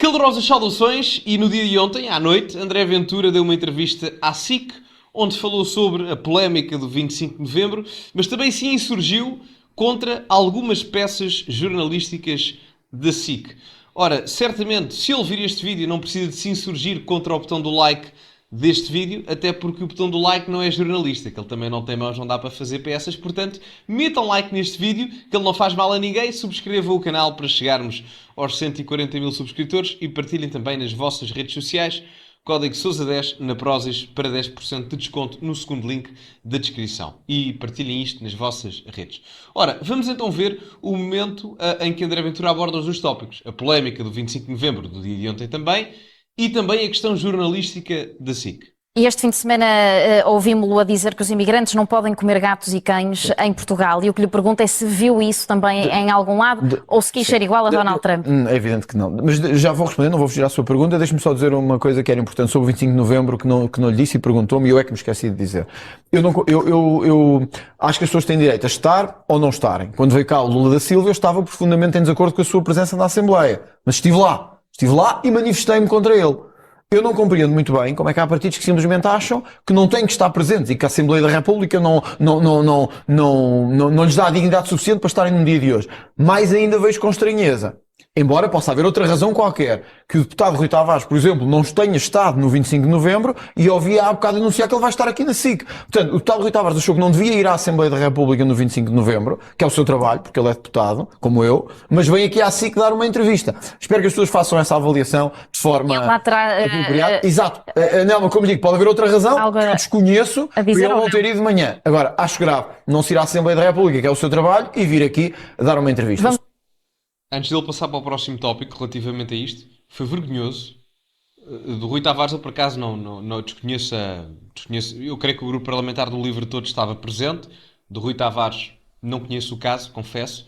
Calorosas saudações e no dia de ontem, à noite, André Ventura deu uma entrevista à SIC, onde falou sobre a polémica do 25 de novembro, mas também se insurgiu contra algumas peças jornalísticas da SIC. Ora, certamente, se ele vir este vídeo, não precisa de se insurgir contra o botão do like deste vídeo, até porque o botão do like não é jornalista, que ele também não tem mãos, não dá para fazer peças, portanto, metam like neste vídeo, que ele não faz mal a ninguém, subscrevam o canal para chegarmos aos 140 mil subscritores e partilhem também nas vossas redes sociais, código SOUSA10 na Prozis para 10% de desconto no segundo link da descrição. E partilhem isto nas vossas redes. Ora, vamos então ver o momento em que André Ventura aborda os dois tópicos. A polémica do 25 de novembro, do dia de ontem também, e também a questão jornalística da SIC. E este fim de semana ouvimos-lo a dizer que os imigrantes não podem comer gatos e cães em Portugal. E o que lhe pergunto é se viu isso também em algum lado ou se quis ser igual a Donald Trump. É evidente que não. Mas já vou responder, não vou fugir à sua pergunta. Deixe-me só dizer uma coisa que era importante sobre o 25 de novembro que não lhe disse e perguntou-me e eu é que me esqueci de dizer. Eu acho que as pessoas têm direito a estar ou não estarem. Quando veio cá o Lula da Silva, eu estava profundamente em desacordo com a sua presença na Assembleia. Mas estive lá. Estive lá e manifestei-me contra ele. Eu não compreendo muito bem como é que há partidos que simplesmente acham que não têm que estar presentes e que a Assembleia da República não lhes dá a dignidade suficiente para estarem no dia de hoje. Mais ainda vejo com estranheza. Embora possa haver outra razão qualquer, que o deputado Rui Tavares, por exemplo, não tenha estado no 25 de novembro e ouvi há bocado anunciar que ele vai estar aqui na SIC. Portanto, o deputado Rui Tavares achou que não devia ir à Assembleia da República no 25 de novembro, que é o seu trabalho, porque ele é deputado, como eu, mas vem aqui à SIC dar uma entrevista. Espero que as pessoas façam essa avaliação de forma apropriada. Exato. Não, como digo, pode haver outra razão que eu desconheço para ele não ter ido de manhã. Agora, acho grave não se ir à Assembleia da República, que é o seu trabalho, e vir aqui dar uma entrevista. Antes dele passar para o próximo tópico relativamente a isto, foi vergonhoso. Do Rui Tavares eu por acaso não desconheço, eu creio que o grupo parlamentar do Livre Todos estava presente. Do Rui Tavares não conheço o caso, confesso.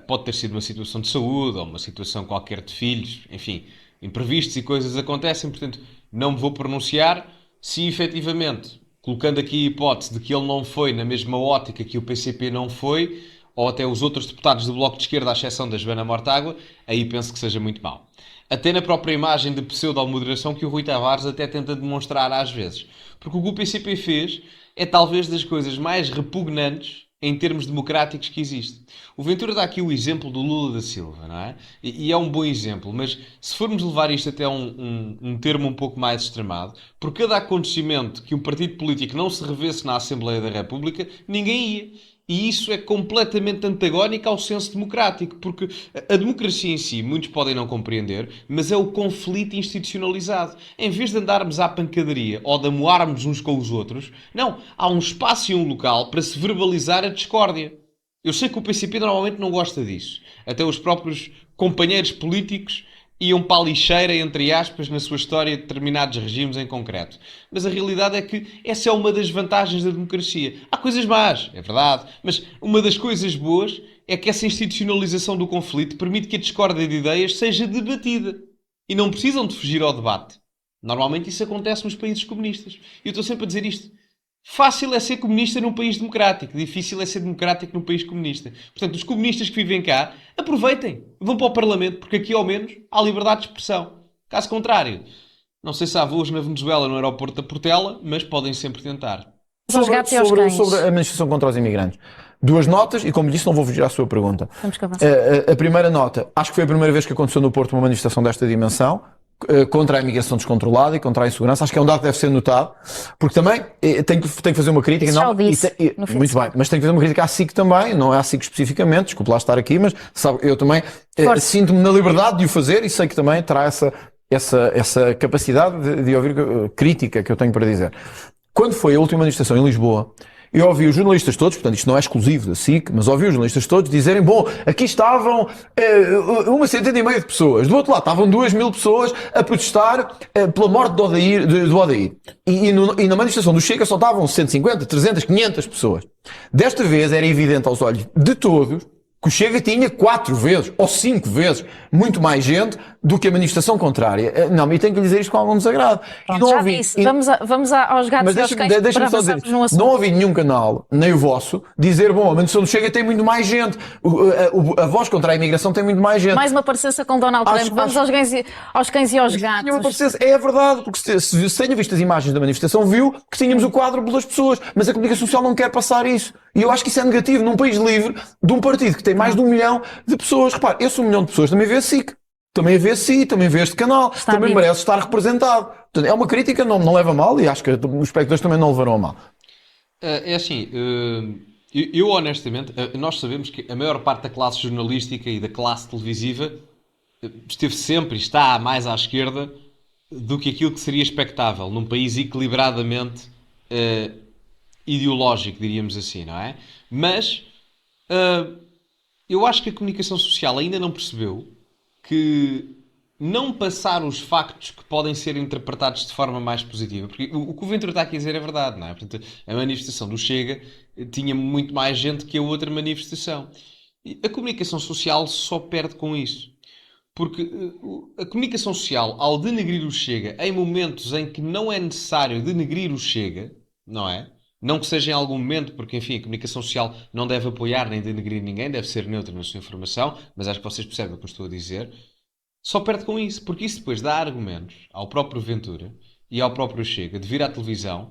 Pode ter sido uma situação de saúde ou uma situação qualquer de filhos, enfim, imprevistos e coisas acontecem, portanto não me vou pronunciar. Se efetivamente, colocando aqui a hipótese de que ele não foi na mesma ótica que o PCP não foi, ou até os outros deputados do Bloco de Esquerda, à exceção da Joana Mortágua, aí penso que seja muito mau. Até na própria imagem de pseudo-moderação que o Rui Tavares até tenta demonstrar às vezes. Porque o que o PCP fez é talvez das coisas mais repugnantes em termos democráticos que existe. O Ventura dá aqui o exemplo do Lula da Silva, não é? E é um bom exemplo, mas se formos levar isto até um termo um pouco mais extremado, por cada acontecimento que um partido político não se revesse na Assembleia da República, ninguém ia. E isso é completamente antagónico ao senso democrático, porque a democracia em si, muitos podem não compreender, mas é o conflito institucionalizado. Em vez de andarmos à pancadaria ou de amoarmos uns com os outros, não, há um espaço e um local para se verbalizar a discórdia. Eu sei que o PCP normalmente não gosta disso. Até os próprios companheiros políticos iam para a lixeira, entre aspas, na sua história de determinados regimes em concreto. Mas a realidade é que essa é uma das vantagens da democracia. Há coisas más, é verdade, mas uma das coisas boas é que essa institucionalização do conflito permite que a discórdia de ideias seja debatida. E não precisam de fugir ao debate. Normalmente isso acontece nos países comunistas. E eu estou sempre a dizer isto. Fácil é ser comunista num país democrático. Difícil é ser democrático num país comunista. Portanto, os comunistas que vivem cá, aproveitem. Vão para o Parlamento, porque aqui ao menos há liberdade de expressão. Caso contrário, não sei se há voos na Venezuela no aeroporto da Portela, mas podem sempre tentar. Sobre a manifestação contra os imigrantes. Duas notas, e como disse, não vou fugir à sua pergunta. A primeira nota, acho que foi a primeira vez que aconteceu no Porto uma manifestação desta dimensão, contra a imigração descontrolada e contra a insegurança. Acho que é um dado que deve ser notado, porque também tenho que fazer uma crítica. Não, muito bem, mas tenho que fazer uma crítica à SIC também, não é à SIC especificamente, desculpe lá estar aqui, mas sabe, eu também sinto-me na liberdade de o fazer e sei que também terá essa capacidade de ouvir crítica que eu tenho para dizer. Quando foi a última manifestação em Lisboa, eu ouvi os jornalistas todos, portanto isto não é exclusivo da SIC, mas ouvi os jornalistas todos dizerem, bom, aqui estavam 150 de pessoas, do outro lado estavam 2.000 pessoas a protestar pela morte do Odair. E na manifestação do Chega só estavam 150, 300, 500 pessoas. Desta vez era evidente aos olhos de todos que o Chega tinha 4 vezes ou 5 vezes muito mais gente do que a manifestação contrária. Não, e tenho que lhe dizer isto com algum desagrado. Pronto, já disse. Vamos aos gatos e aos cães para deixa-me só avançarmos dizer, no assunto. não ouvi nenhum canal, nem o vosso, dizer, bom, a manifestação do Chega tem muito mais gente, a voz contra a imigração tem muito mais gente. Mais uma parecença com Donald Trump. Vamos aos cães e aos gatos. É verdade, porque se tenha visto as imagens da manifestação, viu que tínhamos o quádruplo das pessoas, mas a comunicação social não quer passar isso. E eu acho que isso é negativo num país livre de um partido que tem mais de 1 milhão de pessoas. Repare, esse 1 milhão de pessoas também vê a SIC, também vê a SI, também vê este canal, também merece estar representado. Portanto, é uma crítica, não leva a mal, e acho que os espectadores também não levarão a mal. É assim, eu honestamente, nós sabemos que a maior parte da classe jornalística e da classe televisiva esteve sempre e está mais à esquerda do que aquilo que seria expectável num país equilibradamente ideológico, diríamos assim, não é? Mas eu acho que a comunicação social ainda não percebeu que não passar os factos que podem ser interpretados de forma mais positiva, porque o que o Ventura está aqui a dizer é verdade, não é? Portanto, a manifestação do Chega tinha muito mais gente que a outra manifestação. E a comunicação social só perde com isso. Porque a comunicação social, ao denegrir o Chega em momentos em que não é necessário denegrir o Chega, não é? Não que seja em algum momento, porque, enfim, a comunicação social não deve apoiar nem denegrir ninguém, deve ser neutra na sua informação, mas acho que vocês percebem o que eu estou a dizer. Só perde com isso, porque isso depois dá argumentos ao próprio Ventura e ao próprio Chega de vir à televisão,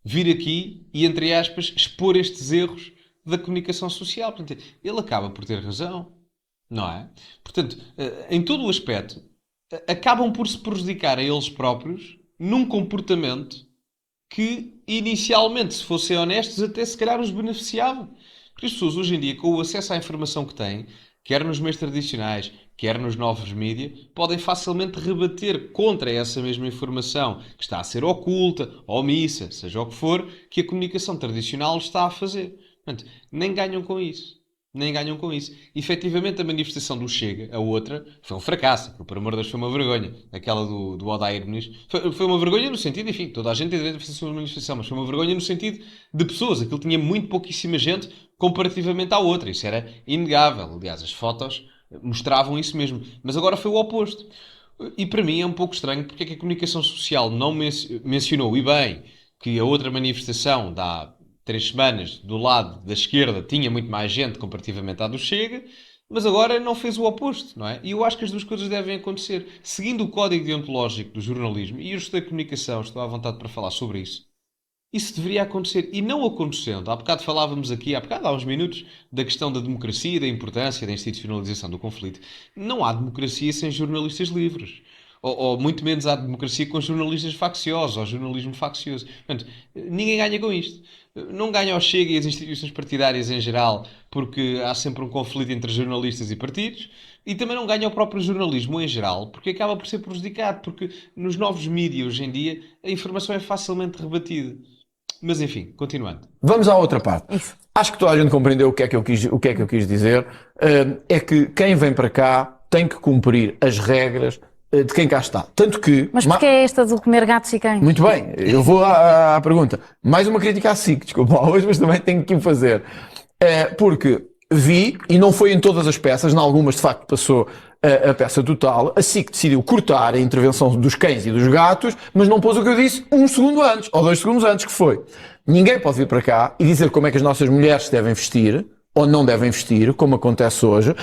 vir aqui e, entre aspas, expor estes erros da comunicação social. Portanto, ele acaba por ter razão, não é? Portanto, em todo o aspecto, acabam por se prejudicar a eles próprios num comportamento que, inicialmente, se fossem honestos, até se calhar os beneficiava. Porque as pessoas, hoje em dia, com o acesso à informação que têm, quer nos meios tradicionais, quer nos novos mídias, podem facilmente rebater contra essa mesma informação que está a ser oculta, omissa, seja o que for, que a comunicação tradicional está a fazer. Portanto, nem ganham com isso. Nem ganham com isso. Efetivamente, a manifestação do Chega, a outra, foi um fracasso. Por amor de Deus, foi uma vergonha. Aquela do Odair Muniz. Foi uma vergonha no sentido, enfim, toda a gente tem direito a fazer a sua manifestação, mas foi uma vergonha no sentido de pessoas. Aquilo tinha muito pouquíssima gente comparativamente à outra. Isso era inegável. Aliás, as fotos mostravam isso mesmo. Mas agora foi o oposto. E para mim é um pouco estranho porque é que a comunicação social não mencionou, e bem, que a outra manifestação da 3 semanas, do lado da esquerda, tinha muito mais gente comparativamente à do Chega, mas agora não fez o oposto, não é? E eu acho que as duas coisas devem acontecer. Seguindo o código deontológico do jornalismo, e eu estudei comunicação, estou à vontade para falar sobre isso, isso deveria acontecer. E não acontecendo, há bocado falávamos aqui, há uns minutos, da questão da democracia e da importância da institucionalização do conflito. Não há democracia sem jornalistas livres. Ou muito menos há democracia com jornalistas facciosos, ou jornalismo faccioso. Portanto, ninguém ganha com isto. Não ganha o Chega e as instituições partidárias em geral, porque há sempre um conflito entre jornalistas e partidos, e também não ganha o próprio jornalismo em geral, porque acaba por ser prejudicado, porque nos novos mídias hoje em dia a informação é facilmente rebatida. Mas enfim, continuando. Vamos à outra parte. Isso. Acho que toda a gente compreendeu o que é que eu quis dizer. É que quem vem para cá tem que cumprir as regras de quem cá está. Tanto que... Mas porquê é esta do comer gatos e cães? Muito bem, eu vou à pergunta. Mais uma crítica à SIC, desculpa hoje, mas também tenho que o fazer. Porque vi, e não foi em todas as peças, em algumas de facto passou a peça total, a SIC decidiu cortar a intervenção dos cães e dos gatos, mas não pôs o que eu disse 1 segundo antes, ou 2 segundos antes, que foi: ninguém pode vir para cá e dizer como é que as nossas mulheres se devem vestir, ou não devem vestir, como acontece hoje,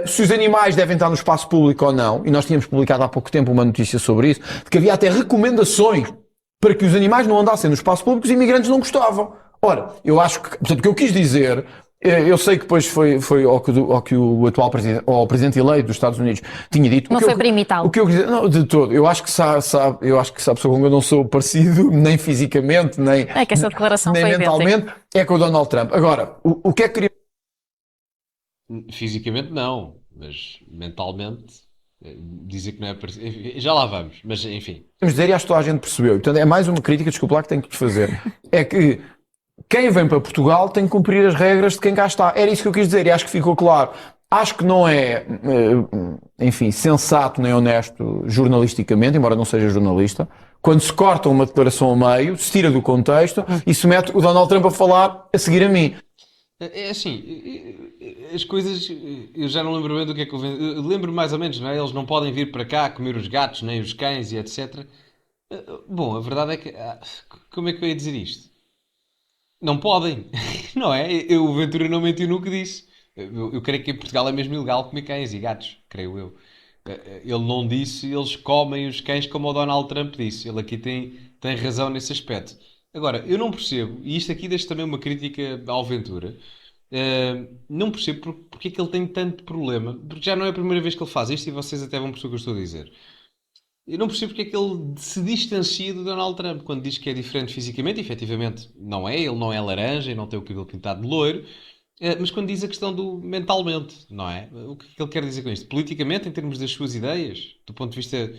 se os animais devem estar no espaço público ou não, e nós tínhamos publicado há pouco tempo uma notícia sobre isso, de que havia até recomendações para que os animais não andassem no espaço público, os imigrantes não gostavam. Ora, eu acho que, portanto, o que eu quis dizer, eu sei que depois foi ao que o atual presidente, ou o presidente eleito dos Estados Unidos tinha dito. Não foi para imitá-lo. O que eu quis dizer, não, de todo. Eu acho que sabe a pessoa com quem eu não sou parecido, nem fisicamente, nem, é que essa declaração nem foi mentalmente, idêntica. É com o Donald Trump. Agora, o que é que queria... Fisicamente não, mas mentalmente dizer que não é parecido. Já lá vamos, mas enfim. Vamos dizer, e acho que toda a gente percebeu. Portanto, é mais uma crítica, desculpa lá, que tenho que te fazer. É que quem vem para Portugal tem que cumprir as regras de quem cá está. Era isso que eu quis dizer e acho que ficou claro. Acho que não é, enfim, sensato nem honesto jornalisticamente, embora não seja jornalista, quando se corta uma declaração ao meio, se tira do contexto e se mete o Donald Trump a falar a seguir a mim. É assim, as coisas, eu já não lembro bem do que é que eu lembro mais ou menos, não é? Eles não podem vir para cá comer os gatos, nem os cães e etc. Bom, a verdade é que, como é que eu ia dizer isto? Não podem, não é? O Ventura não mentiu no que disse. Eu creio que em Portugal é mesmo ilegal comer cães e gatos, creio eu. Ele não disse eles comem os cães como o Donald Trump disse. Ele aqui tem razão nesse aspecto. Agora, eu não percebo, e isto aqui deixa também uma crítica ao Ventura, não percebo porque é que ele tem tanto problema, porque já não é a primeira vez que ele faz isto e vocês até vão perceber o que eu estou a dizer. Eu não percebo porque é que ele se distancia do Donald Trump quando diz que é diferente fisicamente. Efetivamente, não é. Ele não é laranja e não tem o cabelo pintado de loiro. Mas quando diz a questão do mentalmente, não é? O que é que ele quer dizer com isto? Politicamente, em termos das suas ideias, do ponto de vista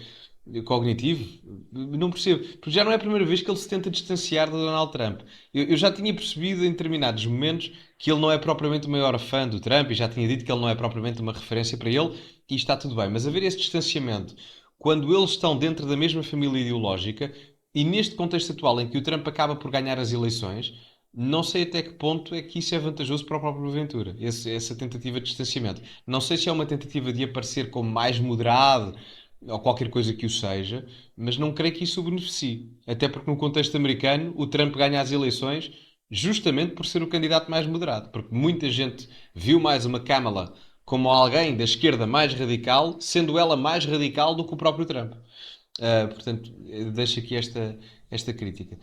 cognitivo, não percebo. Porque já não é a primeira vez que ele se tenta distanciar do Donald Trump. Eu já tinha percebido em determinados momentos que ele não é propriamente o maior fã do Trump e já tinha dito que ele não é propriamente uma referência para ele e está tudo bem. Mas haver esse distanciamento quando eles estão dentro da mesma família ideológica e neste contexto atual em que o Trump acaba por ganhar as eleições, não sei até que ponto é que isso é vantajoso para o próprio Ventura, essa tentativa de distanciamento. Não sei se é uma tentativa de aparecer como mais moderado ou qualquer coisa que o seja, mas não creio que isso o beneficie. Até porque no contexto americano o Trump ganha as eleições justamente por ser o candidato mais moderado, porque muita gente viu mais uma Kamala como alguém da esquerda mais radical, sendo ela mais radical do que o próprio Trump. Portanto, deixo aqui esta crítica.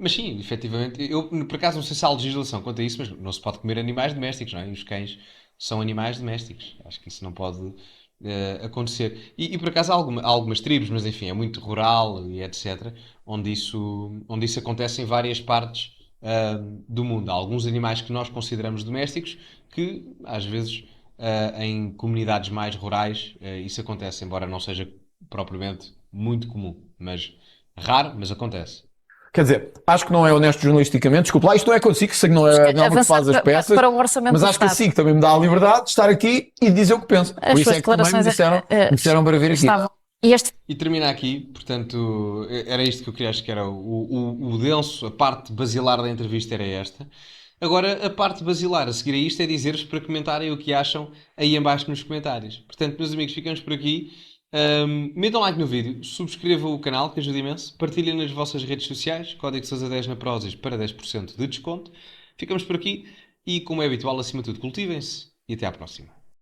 Mas sim, efetivamente, eu por acaso não sei se há legislação quanto a isso, mas não se pode comer animais domésticos, não é? E os cães são animais domésticos. Acho que isso não pode acontecer. E por acaso há algumas tribos, mas enfim, é muito rural e etc., onde isso acontece em várias partes do mundo. Há alguns animais que nós consideramos domésticos que, às vezes, em comunidades mais rurais, isso acontece, embora não seja propriamente muito comum. Mas raro, mas acontece. Quer dizer, acho que não é honesto jornalisticamente. Desculpe lá, isto não é consigo, sei que não é não que Avançar faz as peças, para o orçamento mas do acho que a Estado. SIC também me dá a liberdade de estar aqui e de dizer o que penso. As Por isso suas é que também declarações me disseram para vir aqui. estavam. E este E termina aqui, portanto, era isto que eu queria, acho que era o denso, a parte basilar da entrevista era esta. Agora, a parte basilar a seguir a isto é dizer-vos para comentarem o que acham aí em baixo nos comentários. Portanto, meus amigos, ficamos por aqui. Metam like no vídeo, subscrevam o canal, que ajuda imenso. Partilhem nas vossas redes sociais, código SOUSA10 na Prozis para 10% de desconto. Ficamos por aqui e, como é habitual, acima de tudo, cultivem-se e até à próxima.